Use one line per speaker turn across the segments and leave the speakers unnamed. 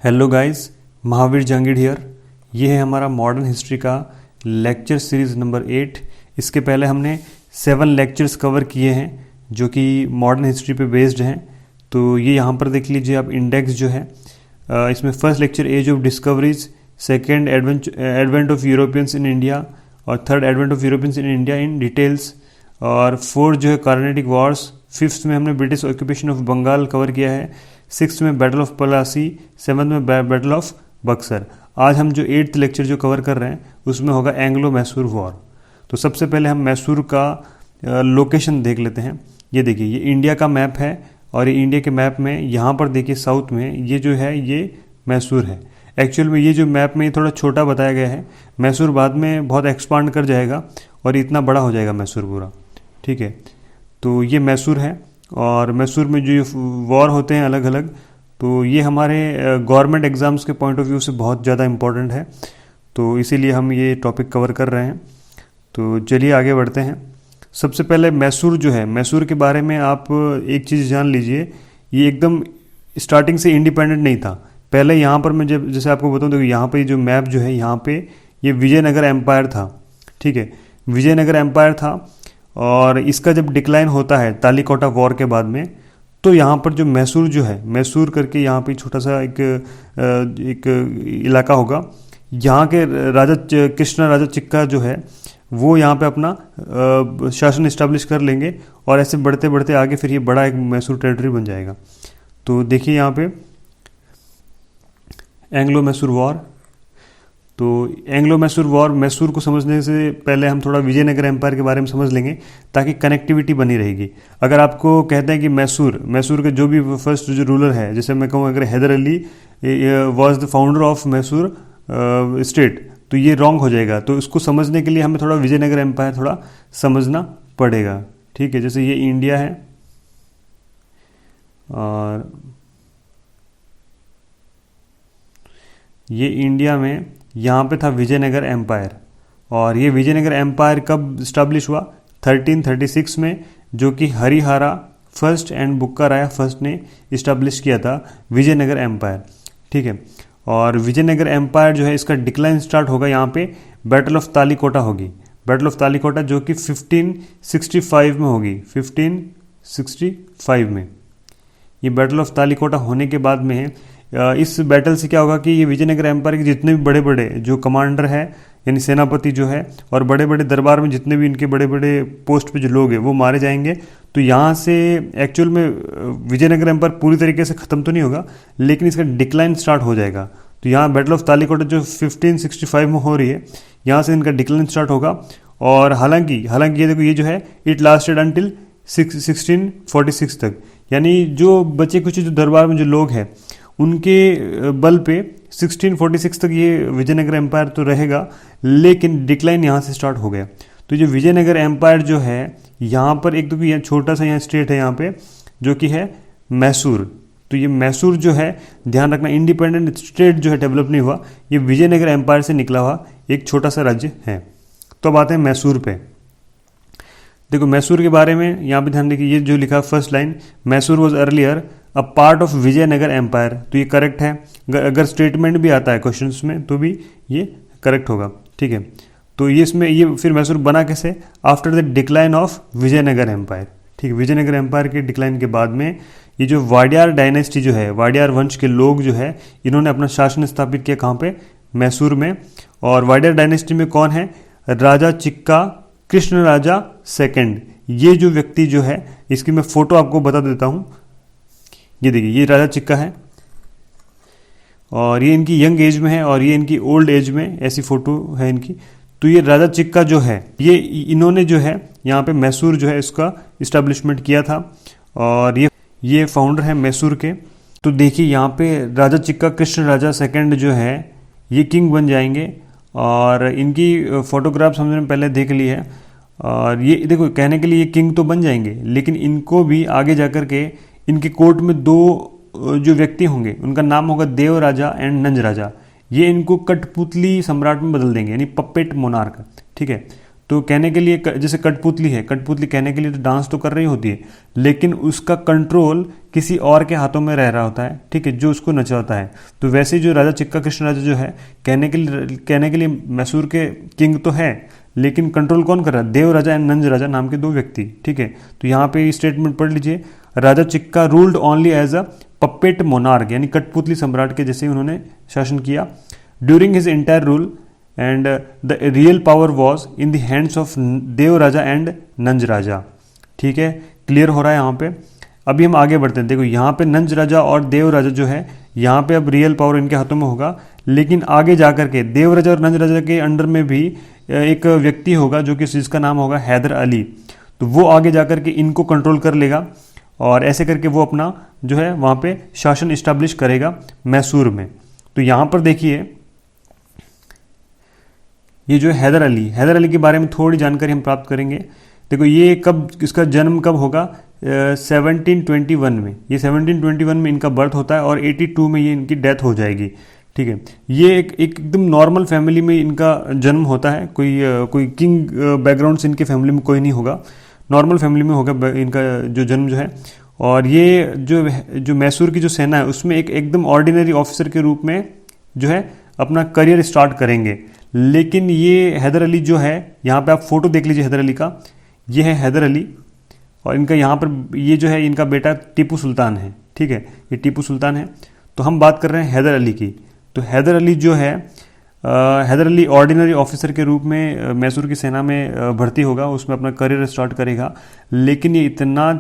Hello guys, Mahavir Jahangir here. ये है हमारा मॉडर्न हिस्ट्री का लेक्चर सीरीज़ नंबर 8। इसके पहले हमने 7 लेक्चर्स कवर किए हैं जो कि मॉडर्न हिस्ट्री पे बेस्ड हैं। तो ये यहाँ पर देख लीजिए आप, इंडेक्स जो है इसमें first lecture age of discoveries, second advent of Europeans in India, और third advent of Europeans in India in details, और फोर्थ जो है कार्नेटिक वॉर्स, फिफ्थ में हमने British occupation of Bengal cover किया है, सिक्स में बैटल ऑफ पलासी, सेवन्थ में बैटल ऑफ बक्सर। आज हम जो 8th लेक्चर जो कवर कर रहे हैं उसमें होगा एंग्लो मैसूर वॉर। तो सबसे पहले हम मैसूर का लोकेशन देख लेते हैं। ये देखिए, ये इंडिया का मैप है और ये इंडिया के मैप में यहाँ पर देखिए साउथ में ये जो है ये मैसूर है। एक्चुअल में ये जो मैप में ये थोड़ा छोटा बताया गया है, मैसूर बाद में बहुत एक्सपांड कर जाएगा और इतना बड़ा हो जाएगा मैसूर पूरा, ठीक है। तो ये मैसूर है और मैसूर में जो वॉर होते हैं अलग अलग, तो ये हमारे गवर्नमेंट एग्ज़ाम्स के पॉइंट ऑफ व्यू से बहुत ज़्यादा इम्पोर्टेंट है, तो इसीलिए हम ये टॉपिक कवर कर रहे हैं। तो चलिए आगे बढ़ते हैं। सबसे पहले मैसूर जो है, मैसूर के बारे में आप एक चीज़ जान लीजिए, ये एकदम स्टार्टिंग से इंडिपेंडेंट नहीं था। पहले यहाँ पर मैं जब जैसे आपको बताऊँ, देखो यहाँ पे जो मैप जो है, यहाँ पे ये विजयनगर एम्पायर था, ठीक है, विजयनगर एम्पायर था। और इसका जब डिक्लाइन होता है तालीकोटा वॉर के बाद में, तो यहाँ पर जो मैसूर जो है, मैसूर करके यहाँ पे छोटा सा एक इलाका होगा। यहाँ के राजा कृष्णा राजा चिक्का जो है वो यहाँ पे अपना शासन इस्टेब्लिश कर लेंगे और ऐसे बढ़ते बढ़ते आगे फिर ये बड़ा एक मैसूर टेरिटरी बन जाएगा। तो देखिए यहाँ पे एंग्लो मैसूर वॉर। तो एंग्लो मैसूर वॉर, मैसूर को समझने से पहले हम थोड़ा विजयनगर एम्पायर के बारे में समझ लेंगे ताकि कनेक्टिविटी बनी रहेगी। अगर आपको कहते हैं कि मैसूर के जो भी फर्स्ट जो रूलर है, जैसे मैं कहूँ अगर Haidar Ali was the founder of Mysore state, तो ये रॉन्ग हो जाएगा। तो इसको समझने के लिए हमें थोड़ा विजयनगर एम्पायर थोड़ा समझना पड़ेगा, ठीक है। जैसे ये इंडिया है और ये इंडिया में यहाँ पे था विजयनगर एम्पायर, और ये विजयनगर एम्पायर कब इस्टेब्लिश हुआ? 1336 में, जो कि Harihara first and Bukka Raya first ने इस्टेब्लिश किया था विजयनगर एम्पायर, ठीक है। और विजयनगर एम्पायर जो है इसका डिक्लाइन स्टार्ट होगा यहाँ पे बैटल ऑफ तालीकोटा होगी। बैटल ऑफ तालीकोटा जो कि 1565 में होगी, 1565 में ये बैटल ऑफ तालीकोटा होने के बाद में है। इस बैटल से क्या होगा कि ये विजयनगर एम्पायर के जितने भी बड़े बड़े जो कमांडर हैं, यानी सेनापति जो है, और बड़े बड़े दरबार में जितने भी इनके बड़े बड़े पोस्ट पे जो लोग हैं वो मारे जाएंगे। तो यहाँ से एक्चुअल में विजयनगर एम्पायर पूरी तरीके से ख़त्म तो नहीं होगा, लेकिन इसका डिक्लाइन स्टार्ट हो जाएगा। तो यहाँ बैटल ऑफ तालीकोटा जो 1565 में हो रही है, यहाँ से इनका डिक्लाइन स्टार्ट होगा। और हालांकि ये देखो, ये जो है इट लास्टेड अंटिल 1646 तक, यानी जो बचे कुछ जो दरबार में जो लोग हैं उनके बल पे 1646 तक ये विजयनगर एम्पायर तो रहेगा, लेकिन डिक्लाइन यहाँ से स्टार्ट हो गया। तो जो विजयनगर एम्पायर जो है यहाँ पर एक तो यहाँ छोटा सा यहाँ स्टेट है यहाँ पे जो कि है मैसूर। तो ये मैसूर जो है, ध्यान रखना, इंडिपेंडेंट स्टेट जो है डेवलप नहीं हुआ, ये विजयनगर एम्पायर से निकला हुआ एक छोटा सा राज्य है। तो अब आते हैं मैसूर पे। देखो मैसूर के बारे में यहाँ पे ध्यान देखिए, ये जो लिखा first line, Mysore was earlier a part of Vijayanagar empire. तो ये करेक्ट है, अगर स्टेटमेंट भी आता है क्वेश्चंस में तो भी ये करेक्ट होगा, ठीक है। तो ये इसमें ये फिर मैसूर बना कैसे? After the decline of Vijayanagar empire, ठीक है। विजयनगर एम्पायर के डिक्लाइन के बाद में ये जो वाडियार डायनेस्टी जो है, वाडियार वंश के लोग जो है, इन्होंने अपना शासन स्थापित किया कहाँ पे? मैसूर में। और वाडियार डायनेस्टी में कौन है? राजा चिक्का कृष्ण राजा सेकंड। ये जो व्यक्ति जो है, इसकी मैं फोटो आपको बता देता हूँ। ये देखिए, ये राजा चिक्का है और ये इनकी यंग एज में है और ये इनकी ओल्ड एज में, ऐसी फोटो है इनकी। तो ये राजा चिक्का जो है, ये इन्होंने जो है यहाँ पे मैसूर जो है इसका इस्टेब्लिशमेंट किया था और ये फाउंडर है मैसूर के। तो देखिए यहाँ पे राजा चिक्का कृष्ण राजा सेकंड जो है ये किंग बन जाएंगे और इनकी फोटोग्राफ्स हमने पहले देख ली है। और ये देखो, कहने के लिए ये किंग तो बन जाएंगे, लेकिन इनको भी आगे जाकर के इनके कोर्ट में दो जो व्यक्ति होंगे उनका नाम होगा देव राजा एंड नंज राजा। ये इनको कठपुतली सम्राट में बदल देंगे, यानी पपेट मोनार्क, ठीक है। तो कहने के लिए जैसे कठपुतली है, कठपुतली कहने के लिए तो डांस तो कर रही होती है, लेकिन उसका कंट्रोल किसी और के हाथों में रह रहा होता है, ठीक है, जो उसको नचाता है। तो वैसे ही जो राजा चिक्का कृष्ण राजा जो है, कहने के लिए मैसूर के किंग तो है, लेकिन कंट्रोल कौन कर रहा है? देव राजा एंड नंज राजा नाम के दो व्यक्ति, ठीक है। तो यहाँ पे स्टेटमेंट पढ़ लीजिए, Raja Chikka ruled only as a puppet monarch, यानी कठपुतली सम्राट के जैसे उन्होंने शासन किया। During his entire rule and the real power was in the hands of Deva Raja and Nanja Raja, ठीक है, क्लियर हो रहा है यहाँ पे। अभी हम आगे बढ़ते हैं। देखो यहाँ पे नंज राजा और देव राजा जो है, यहाँ पे अब रियल पावर इनके हाथों में होगा, लेकिन आगे जाकर के देव राजा और नंज राजा के अंडर में भी एक व्यक्ति होगा जो कि जिसका नाम होगा हैदर अली। तो वो आगे जाकर के इनको कंट्रोल कर लेगा और ऐसे करके वो अपना जो है वहाँ पे शासन इस्टेब्लिश करेगा मैसूर में। तो यहाँ पर देखिए ये जो हैदर अली के बारे में थोड़ी जानकारी हम प्राप्त करेंगे। देखो ये कब, इसका जन्म कब होगा? 1721 में, ये 1721 में इनका बर्थ होता है और 82 में ये इनकी डेथ हो जाएगी, ठीक है। ये एकदम नॉर्मल फैमिली में इनका जन्म होता है, कोई किंग बैकग्राउंड से इनके फैमिली में कोई नहीं होगा, नॉर्मल फैमिली में होगा इनका जो जन्म जो है। और ये जो मैसूर की जो सेना है उसमें एकदम ऑर्डिनरी ऑफिसर के रूप में जो है अपना करियर स्टार्ट करेंगे। लेकिन ये हैदर अली जो है, यहाँ पे आप फोटो देख लीजिए हैदर अली का, ये है हैदर अली और इनका यहाँ पर ये जो है इनका बेटा टीपू सुल्तान है, ठीक है, ये टीपू सुल्तान है। तो हम बात कर रहे हैं हैदर अली की। तो हैदर अली जो है, हैदर अली ऑर्डिनरी ऑफिसर के रूप में मैसूर की सेना में भर्ती होगा, उसमें अपना करियर स्टार्ट करेगा। लेकिन ये इतना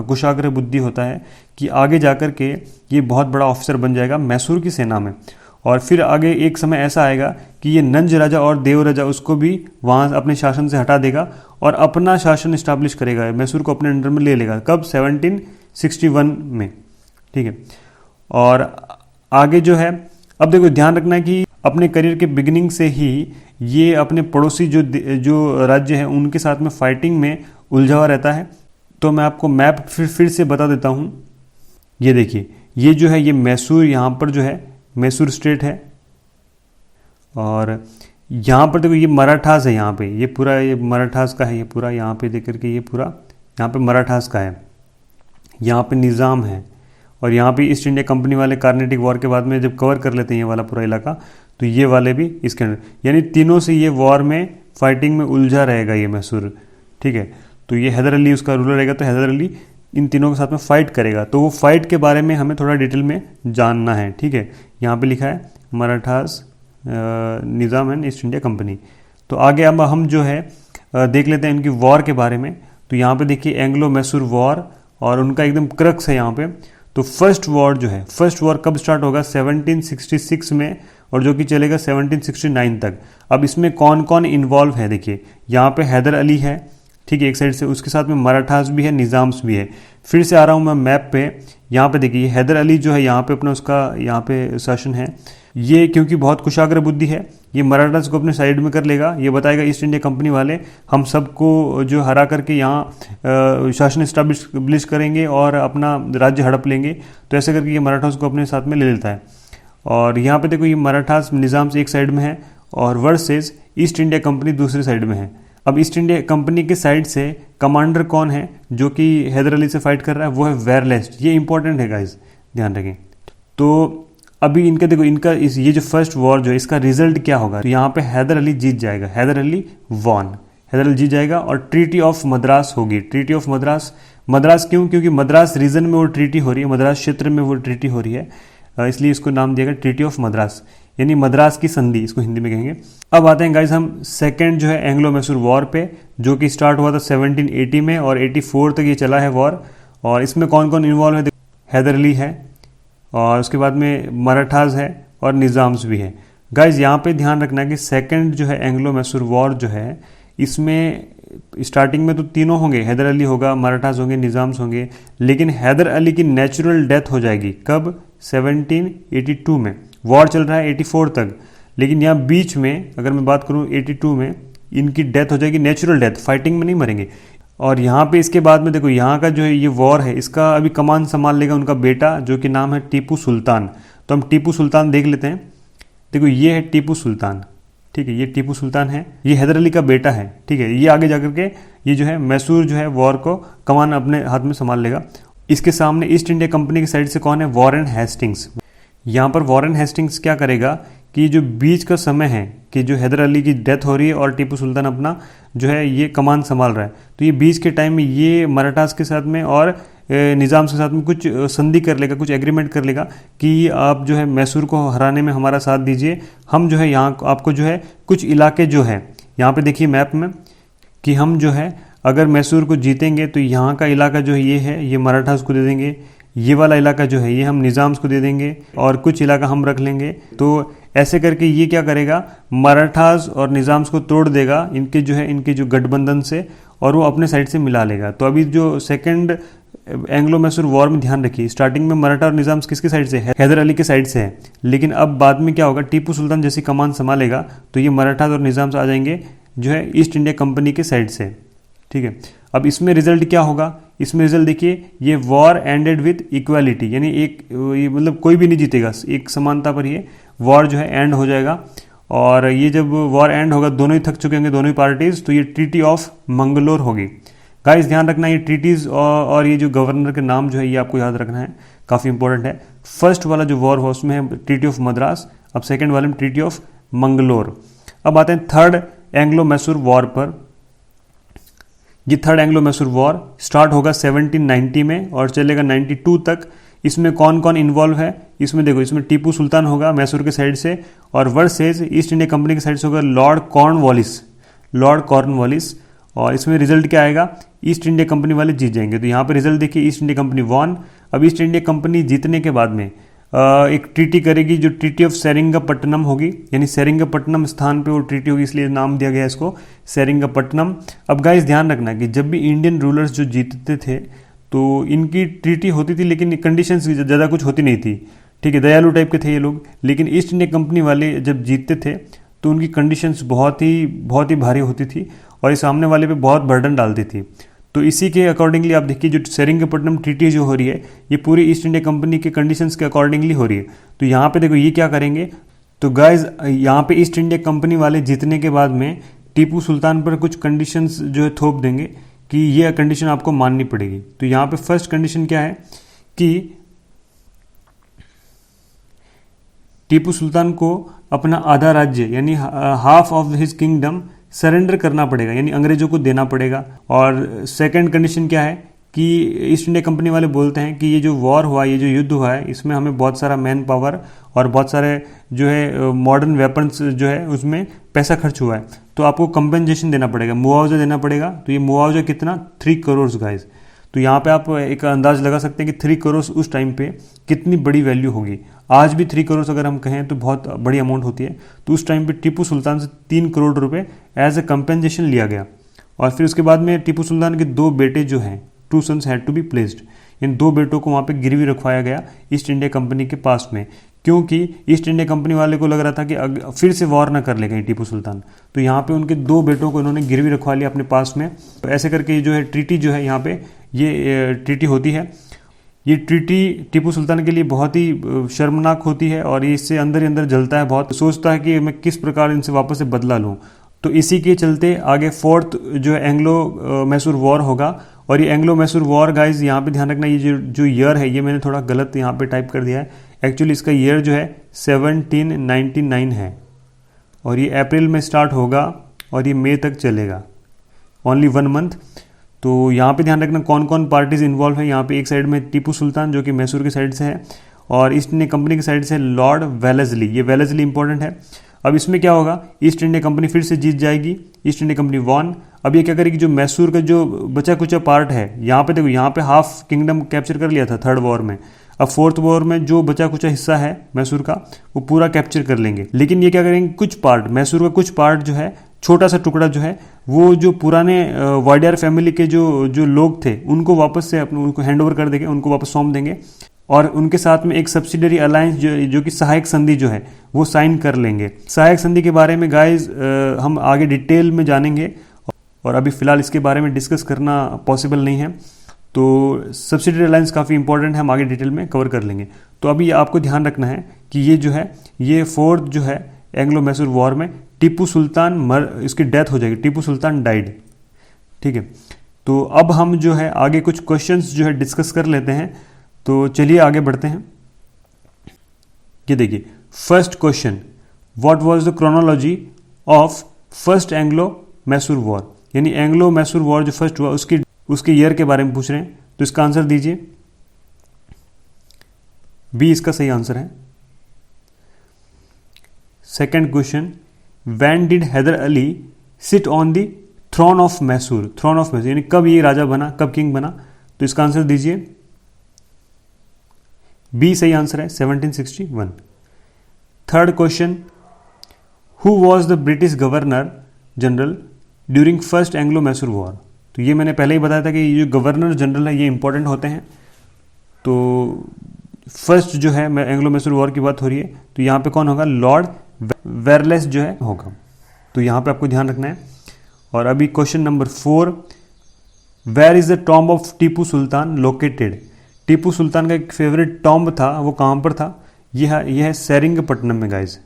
कुशाग्र बुद्धि होता है कि आगे जाकर के ये बहुत बड़ा ऑफिसर बन जाएगा मैसूर की सेना में। और फिर आगे एक समय ऐसा आएगा कि ये नंज राजा और देव राजा उसको भी वहाँ अपने शासन से हटा देगा और अपना शासन इस्टेब्लिश करेगा, मैसूर को अपने अंडर में ले लेगा। कब? 1761 में, ठीक है। और आगे जो है, अब देखो ध्यान रखना है कि अपने करियर के बिगिनिंग से ही ये अपने पड़ोसी जो राज्य है उनके साथ में फाइटिंग में उलझा हुआ रहता है। तो मैं आपको मैप फिर से बता देता हूँ। ये देखिए, ये जो है ये मैसूर, यहाँ पर जो है मैसूर स्टेट है और यहाँ पर देखो ये मराठास है, यहाँ पे ये पूरा ये मराठास का है, ये पूरा यहाँ पे देख करके ये पूरा यहाँ पे मराठास का है, यहाँ पे निज़ाम है और यहाँ पे ईस्ट इंडिया कंपनी वाले कार्नेटिक वॉर के बाद में जब कवर कर लेते हैं ये वाला पूरा इलाका, तो ये वाले भी इसके अंदर, यानी तीनों से ये वॉर में फाइटिंग में उलझा रहेगा ये मैसूर, ठीक है। तो ये हैदर अली उसका रूलर रहेगा, तो हैदर अली इन तीनों के साथ में फाइट करेगा। तो वो फाइट के बारे में हमें थोड़ा डिटेल में जानना है, ठीक है। यहाँ पे लिखा है मराठास निज़ाम एंड ईस्ट इंडिया कंपनी। तो आगे अब हम जो है देख लेते हैं इनकी वॉर के बारे में। तो यहाँ पे देखिए एंग्लो मैसूर वॉर और उनका एकदम क्रक्स है यहाँ पे। तो फर्स्ट वॉर जो है, फर्स्ट वॉर कब स्टार्ट होगा? 1766 में और जो कि चलेगा 1769 तक। अब इसमें कौन कौन इन्वॉल्व है देखिए, यहाँ पे हैदर अली है, ठीक है, एक साइड से, उसके साथ में मराठास भी है, निज़ाम्स भी है। फिर से आ रहा हूँ मैं मैप पे, यहाँ पे देखिए हैदर अली जो है यहाँ पे अपना उसका यहाँ पे शासन है। ये क्योंकि बहुत कुशाग्र बुद्धि है, ये मराठास को अपने साइड में कर लेगा। ये बताएगा ईस्ट इंडिया कंपनी वाले हम सबको जो हरा करके यहाँ शासन इस्टेब्लिश करेंगे और अपना राज्य हड़प लेंगे। तो ऐसे करके ये मराठास को अपने साथ में ले लेता है। और यहाँ पे देखो ये मराठास निज़ाम से एक साइड में है और वर्सेस ईस्ट इंडिया कंपनी दूसरी साइड में है। अब ईस्ट इंडिया कंपनी के साइड से कमांडर कौन है जो कि हैदर अली से फाइट कर रहा है? वो है वेरलेस्ट। ये इंपॉर्टेंट है गाइस, ध्यान रखें। तो अभी इनका देखो, इनका ये जो फर्स्ट वॉर जो है इसका रिजल्ट क्या होगा? तो यहाँ पे हैदर अली जीत जाएगा, हैदर अली वॉन, हैदर अली जीत जाएगा और ट्रीटी ऑफ मद्रास होगी। ट्रीटी ऑफ मद्रास, मद्रास क्यों? क्योंकि मद्रास रीजन में वो ट्रीटी हो रही है, मद्रास क्षेत्र में वो ट्रीटी हो रही है, इसलिए इसको नाम दिया गया ट्रीटी ऑफ मद्रास, यानी मद्रास की संधि इसको हिंदी में कहेंगे। अब आते हैं गाइस हम सेकंड जो है एंग्लो मैसूर वॉर पे, जो कि स्टार्ट हुआ था 1780 में और 84 तक ये चला है वॉर। और इसमें कौन कौन इन्वॉल्व है? हैदर अली है और उसके बाद में मराठास है और निज़ाम्स भी है। गाइस यहाँ पे ध्यान रखना है कि सेकंड जो है एंग्लो मैसूर वॉर जो है, इसमें स्टार्टिंग में तो तीनों होंगे, हैदर अली होगा, मराठास होंगे, निज़ाम्स होंगे, लेकिन हैदर अली की नेचुरल डेथ हो जाएगी। कब? 1782 में। वॉर चल रहा है 84 तक, लेकिन यहाँ बीच में अगर मैं बात करूँ 82 में इनकी डेथ हो जाएगी, नेचुरल डेथ, फाइटिंग में नहीं मरेंगे। और यहाँ पे इसके बाद में देखो यहाँ का जो है ये वॉर है, इसका अभी कमान संभाल लेगा उनका बेटा जो कि नाम है टीपू सुल्तान। तो हम टीपू सुल्तान देख लेते हैं। देखो ये है टीपू सुल्तान, ठीक है, ये टीपू सुल्तान है, ये हैदर अली का बेटा है। ठीक है, ये आगे जाकर के ये जो है मैसूर जो है वॉर को कमान अपने हाथ में संभाल लेगा। इसके सामने ईस्ट इंडिया कंपनी की साइड से कौन है? Warren Hastings. यहाँ पर वॉरेन हेस्टिंग्स क्या करेगा कि जो बीच का समय है कि जो हैदर अली की डेथ हो रही है और टीपू सुल्तान अपना जो है ये कमान संभाल रहा है, तो ये बीच के टाइम में ये मराठास के साथ में और निज़ाम के साथ में कुछ संधि कर लेगा, कुछ एग्रीमेंट कर लेगा कि आप जो है मैसूर को हराने में हमारा साथ दीजिए। हम जो है यहाँ आपको जो है कुछ इलाके जो है, यहाँ पे देखिए मैप में कि हम जो है अगर मैसूर को जीतेंगे तो यहाँ का इलाका जो है ये मराठास को दे देंगे, ये वाला इलाका जो है ये हम निज़ाम्स को दे देंगे और कुछ इलाका हम रख लेंगे। तो ऐसे करके ये क्या करेगा, मराठास और निज़ाम्स को तोड़ देगा इनके जो गठबंधन से, और वो अपने साइड से मिला लेगा। तो अभी जो सेकंड एंग्लो मैसूर वॉर में ध्यान रखिए, स्टार्टिंग में मराठा और निज़ाम्स किसके साइड से है? हैदर अली के साइड से है। लेकिन अब बाद में क्या होगा, टीपू सुल्तान जैसी कमान संभालेगा तो ये मराठास और निज़ाम्स आ जाएंगे जो है ईस्ट इंडिया कंपनी के साइड से। ठीक है, अब इसमें रिजल्ट क्या होगा? इसमें रिजल्ट देखिए, ये वॉर एंडेड विद इक्वालिटी, यानी मतलब कोई भी नहीं जीतेगा, एक समानता पर ये वॉर जो है एंड हो जाएगा। और ये जब वॉर एंड होगा, दोनों ही थक चुके होंगे दोनों ही पार्टीज, तो ये ट्रीटी ऑफ मंगलोर होगी। गाइस ध्यान रखना, ये ट्रीटीज और ये जो गवर्नर के नाम जो है ये आपको याद रखना है, काफ़ी इंपॉर्टेंट है। फर्स्ट वाला जो वॉर हुआ उसमें है ट्रीटी ऑफ मद्रास, अब सेकेंड वाले में ट्रीटी ऑफ मंगलोर। अब आते हैं थर्ड एंग्लो मैसूर वॉर पर। ये third Anglo Mysore war start होगा 1790 में और चलेगा 92 तक। इसमें कौन कौन इन्वॉल्व है? इसमें देखो, इसमें टीपू सुल्तान होगा मैसूर के साइड से, और वर्सेस ईस्ट इंडिया कंपनी के साइड से होगा लॉर्ड कॉर्नवालिस। और इसमें रिजल्ट क्या आएगा? ईस्ट इंडिया कंपनी वाले जीत जाएंगे। तो यहाँ पे रिजल्ट देखिए, ईस्ट इंडिया कंपनी वॉन। अब ईस्ट इंडिया कंपनी जीतने के बाद में एक ट्रीटी करेगी जो ट्रीटी ऑफ सेरिंगपट्टनम होगी, यानी सेरिंगपट्टनम स्थान पे वो ट्रीटी होगी, इसलिए नाम दिया गया इसको सेरिंगपट्टनम। अब गाइस ध्यान रखना कि जब भी इंडियन रूलर्स जो जीतते थे तो इनकी ट्रीटी होती थी, लेकिन कंडीशंस ज़्यादा कुछ होती नहीं थी। ठीक है, दयालु टाइप के थे ये लोग। लेकिन ईस्ट इंडिया कंपनी वाले जब जीतते थे तो उनकी कंडीशंस बहुत ही भारी होती थी और ये सामने वाले पे बहुत बर्डन डालती थी। तो इसी के अकॉर्डिंगली आप देखिए, जो सेरिंगपट्टनम ट्रीटी जो हो रही है ये पूरी ईस्ट इंडिया कंपनी के कंडीशंस के अकॉर्डिंगली हो रही है। तो यहाँ पे देखो ये क्या करेंगे, तो गाइज यहाँ पे ईस्ट इंडिया कंपनी वाले जीतने के बाद में टीपू सुल्तान पर कुछ कंडीशंस जो है थोप देंगे कि ये कंडीशन आपको माननी पड़ेगी। तो यहाँ पे फर्स्ट कंडीशन क्या है कि टीपू सुल्तान को अपना आधा राज्य यानी half of his kingdom surrender करना पड़ेगा, यानी अंग्रेजों को देना पड़ेगा। और सेकंड कंडीशन क्या है कि ईस्ट इंडिया कंपनी वाले बोलते हैं कि ये जो वॉर हुआ, ये जो युद्ध हुआ है, इसमें हमें बहुत सारा मैन पावर और बहुत सारे जो है मॉडर्न वेपन्स जो है उसमें पैसा खर्च हुआ है, तो आपको कंपेंसेशन देना पड़ेगा, मुआवजा देना पड़ेगा। तो ये मुआवजा कितना? 3 करोड़ गाइस। तो यहाँ पे आप एक अंदाज लगा सकते हैं कि 3 करोड़ उस टाइम पे कितनी बड़ी वैल्यू होगी। आज भी 3 करोड़ अगर हम कहें तो बहुत बड़ी अमाउंट होती है। तो उस टाइम पे टीपू सुल्तान से 3 करोड़ रुपए एज ए कंपेंसेशन लिया गया। और फिर उसके बाद में टीपू सुल्तान के 2 बेटे जो हैं, 2 sons had to be placed, इन 2 बेटों को वहाँ पे गिरवी रखवाया गया ईस्ट इंडिया कंपनी के पास में, क्योंकि ईस्ट इंडिया कंपनी वाले को लग रहा था कि फिर से वॉर ना कर ले कहीं टीपू सुल्तान। तो यहाँ पे उनके 2 बेटों को इन्होंने गिरवी रखवा लिया अपने पास में। तो ऐसे करके जो है ट्रीटी जो है यहाँ पे ये ट्रीटी होती है। ये ट्रीटी टीपू सुल्तान के लिए बहुत ही शर्मनाक होती है और ये इससे अंदर ही अंदर जलता है, बहुत सोचता है कि मैं किस प्रकार इनसे वापस से बदला लूँ। तो इसी के चलते आगे फोर्थ जो है एंग्लो मैसूर वॉर होगा। और ये एंग्लो मैसूर वॉर गाइज यहाँ पे ध्यान रखना, ये जो ईयर है ये मैंने थोड़ा गलत यहाँ पे टाइप कर दिया है। एक्चुअली इसका ईयर जो है 1799 है और ये अप्रैल में स्टार्ट होगा और ये मई तक चलेगा, ओनली 1 मंथ। तो यहाँ पे ध्यान रखना कौन कौन पार्टीज इन्वॉल्व है। यहाँ पे एक साइड में टीपू सुल्तान जो कि मैसूर की साइड से है और ईस्ट इंडिया कंपनी की साइड से लॉर्ड वेलेस्ली, ये वेलेस्ली इंपॉर्टेंट है। अब इसमें क्या होगा, ईस्ट इंडिया कंपनी फिर से जीत जाएगी, ईस्ट इंडिया कंपनी वॉन। अब ये क्या करेगी, जो मैसूर का जो बचा कुचा पार्ट है, यहाँ पे देखो यहाँ पे हाफ किंगडम कैप्चर कर लिया था थर्ड वॉर में। अब फोर्थ वॉर में जो बचा कुचा हिस्सा है मैसूर का वो पूरा कैप्चर कर लेंगे। लेकिन ये क्या करेंगे, कुछ पार्ट मैसूर का कुछ पार्ट जो है, छोटा सा टुकड़ा जो है, वो जो पुराने वाडियार फैमिली के जो लोग थे उनको वापस से उनको हैंड ओवर कर देंगे, उनको वापस सौंप देंगे। और उनके साथ में एक सब्सिडरी अलायंस जो कि सहायक संधि जो है वो साइन कर लेंगे। सहायक संधि के बारे में गाइज हम आगे डिटेल में जानेंगे और अभी फिलहाल इसके बारे में डिस्कस करना पॉसिबल नहीं है। तो सब्सिडरी अलायंस काफ़ी इंपॉर्टेंट है, हम आगे डिटेल में कवर कर लेंगे। तो अभी आपको ध्यान रखना है कि ये जो है ये फोर्थ जो है एंग्लो मैसूर वॉर में टीपू सुल्तान इसकी डेथ हो जाएगी, टीपू सुल्तान डाइड। ठीक है, तो अब हम जो है आगे कुछ क्वेश्चंस जो है डिस्कस कर लेते हैं। तो चलिए आगे बढ़ते हैं। ये देखिए first question, what was the chronology of first Anglo Mysore war, यानी एंग्लो मैसूर वॉर जो फर्स्ट हुआ उसके ईयर के बारे में पूछ रहे हैं। तो इसका आंसर दीजिए, बी इसका सही आंसर है। Second question, when did Haidar Ali sit on the throne of Mysore, throne of Mysore यानी कब ये राजा बना, कब किंग बना। तो इसका आंसर दीजिए, बी सही आंसर है, 1761। Third question, who was the British governor general during first Anglo Mysore war. तो ये मैंने पहले ही बताया था कि ये जो गवर्नर जनरल है ये इंपॉर्टेंट होते हैं। तो फर्स्ट जो है एंग्लो मैसूर वॉर की बात हो रही है, तो यहाँ पे कौन होगा, लॉर्ड वेरलेस जो है होगा। तो यहाँ पे आपको ध्यान रखना है। और अभी question number 4, where is the tomb of Tipu Sultan located. Tipu Sultan का एक फेवरेट टॉम्ब था, वो कहाँ पर था, यह है सेरिंगपट्टनम में guys.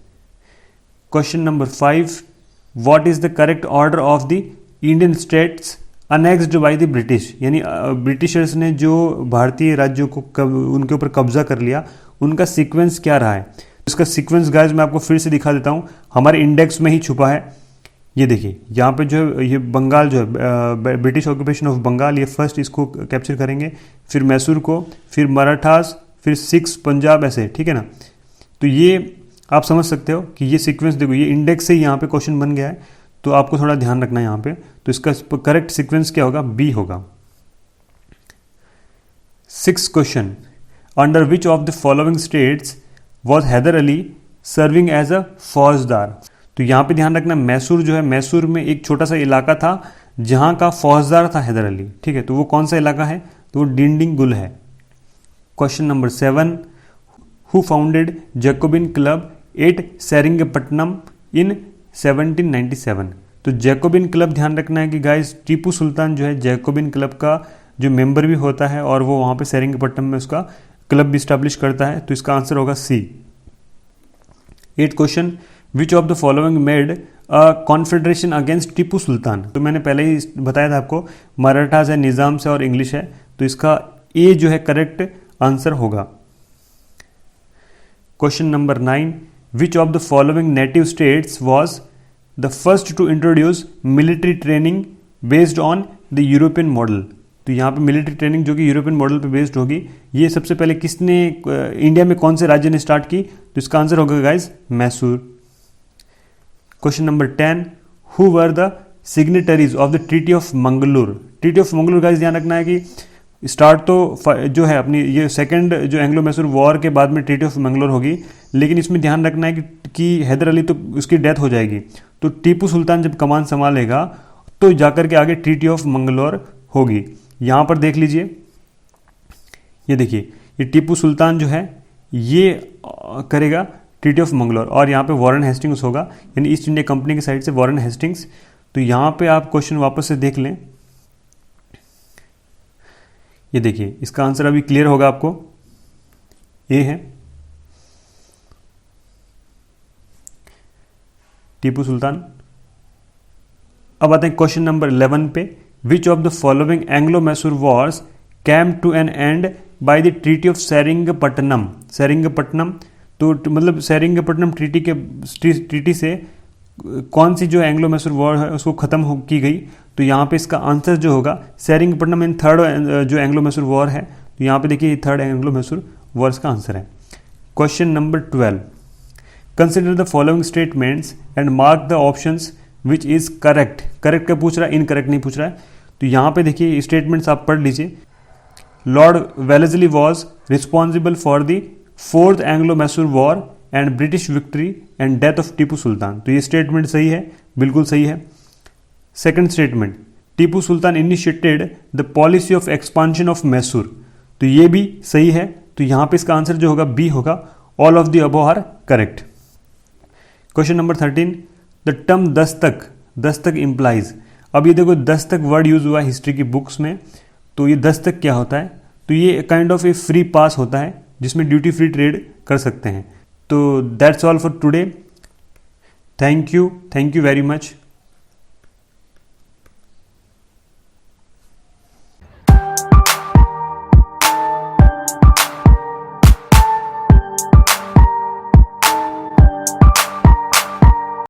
Question number 5, what is the correct order of the Indian states annexed by the British, यानी ब्रिटिशर्स ने जो भारतीय राज्यों को उनके ऊपर कब्जा कर लिया, उनका सीक्वेंस क्या रहा है। इसका सीक्वेंस गाइज मैं आपको फिर से दिखा देता हूँ, हमारे इंडेक्स में ही छुपा है। ये देखिए यहाँ पे जो है ये बंगाल जो है ब्रिटिश ऑक्यूपेशन ऑफ बंगाल, ये फर्स्ट इसको कैप्चर करेंगे, फिर मैसूर को, फिर मराठास, फिर सिक्स पंजाब, ऐसे। ठीक है ना, तो ये आप समझ सकते हो कि ये सीक्वेंस देखो, ये इंडेक्स से ही यहाँ पे क्वेश्चन बन गया है, तो आपको थोड़ा ध्यान रखना है यहाँ पे। तो इसका करेक्ट सीक्वेंस क्या होगा, बी होगा। 6th question, under which of the following states was Haidar Ali serving as a फौजदार। तो यहाँ पे ध्यान रखना, मैसूर जो है, मैसूर में एक छोटा सा इलाका था जहाँ का फौजदार था हैदर अली। ठीक है, तो वो कौन सा इलाका है, तो वो डिंडिंगुल है। Question number 7, who founded Jacobin club at Seringapatam in 1797। तो जैकोबिन क्लब ध्यान रखना है कि गाइस टीपू सुल्तान जो है जैकोबिन क्लब का जो मेंबर भी होता है, और वो वहाँ पे सेरिंगपट्टनम में उसका क्लब भी स्टैब्लिश करता है। तो इसका आंसर होगा C. 8th question, which of the following made a confederation against Tipu Sultan. तो मैंने पहले ही बताया था आपको, मराठास है, निज़ाम्स है और इंग्लिश है। तो इसका ए जो है करेक्ट आंसर होगा। Question number 9, which of the following native states was the first to introduce military training based on the European model. तो यहाँ पे मिलिट्री ट्रेनिंग जो कि यूरोपियन मॉडल पे बेस्ड होगी, ये सबसे पहले किसने, इंडिया में कौन से राज्य ने स्टार्ट की। तो इसका आंसर होगा guys Mysore. Question number 10, who were the signatories of the treaty of Mangalore. Treaty of Mangalore guys ध्यान रखना है कि स्टार्ट तो जो है अपनी ये सेकंड जो एंग्लो मैसूर वॉर के बाद में ट्रीटी ऑफ मंगलूर होगी, लेकिन इसमें ध्यान रखना है कि हैदर अली तो उसकी डेथ हो जाएगी, तो टीपू सुल्तान जब कमान संभालेगा तो जाकर के आगे ट्रीटी ऑफ मंगलौर होगी। यहाँ पर देख लीजिए, ये देखिए ये टीपू सुल्तान जो है ये करेगा ट्रीटी ऑफ मंगलौर, और यहाँ पे वॉरेन हेस्टिंग्स होगा, यानी ईस्ट इंडिया कंपनी की साइड से वॉरेन हेस्टिंग्स। तो यहाँ पे आप क्वेश्चन वापस से देख लें, ये देखिए इसका आंसर अभी क्लियर होगा आपको, ए है टीपू सुल्तान। अब आते हैं क्वेश्चन नंबर 11 पे, which of the following Anglo Mysore wars came to an end by the treaty of Seringapatam. Seringapatam तो मतलब सेरिंगपट्टनम ट्रीटी से कौन सी जो एंग्लो मैसूर वॉर है उसको खत्म की गई। तो यहाँ पे इसका आंसर जो होगा सेरिंगपट्टनम इन थर्ड जो एंग्लो मैसूर वॉर है, तो यहाँ पे देखिए थर्ड एंग्लो मैसूर वॉर का आंसर है। Question number 12, consider the following statements and mark the options which is correct. Correct क्या पूछ रहा है, इनकरेक्ट नहीं पूछ रहा है। तो यहाँ पे देखिए स्टेटमेंट्स आप पढ़ लीजिए। Lord Wellesley was responsible for the 4th Anglo Mysore war and British victory and death of Tipu Sultan. तो ये स्टेटमेंट सही है, बिल्कुल सही है। Second statement, Tipu Sultan initiated the policy of expansion of Mysore. तो ये भी सही है। तो यहाँ पे इसका आंसर जो होगा बी होगा, all of the above are correct. Question number 13, the term dastak, dastak implies. अब ये देखो दस्तक वर्ड यूज हुआ हिस्ट्री की बुक्स में, तो ये दस्तक क्या होता है, तो ये kind of a free pass होता है जिसमें ड्यूटी फ्री ट्रेड कर सकते हैं। तो that's all for today. Thank you very much.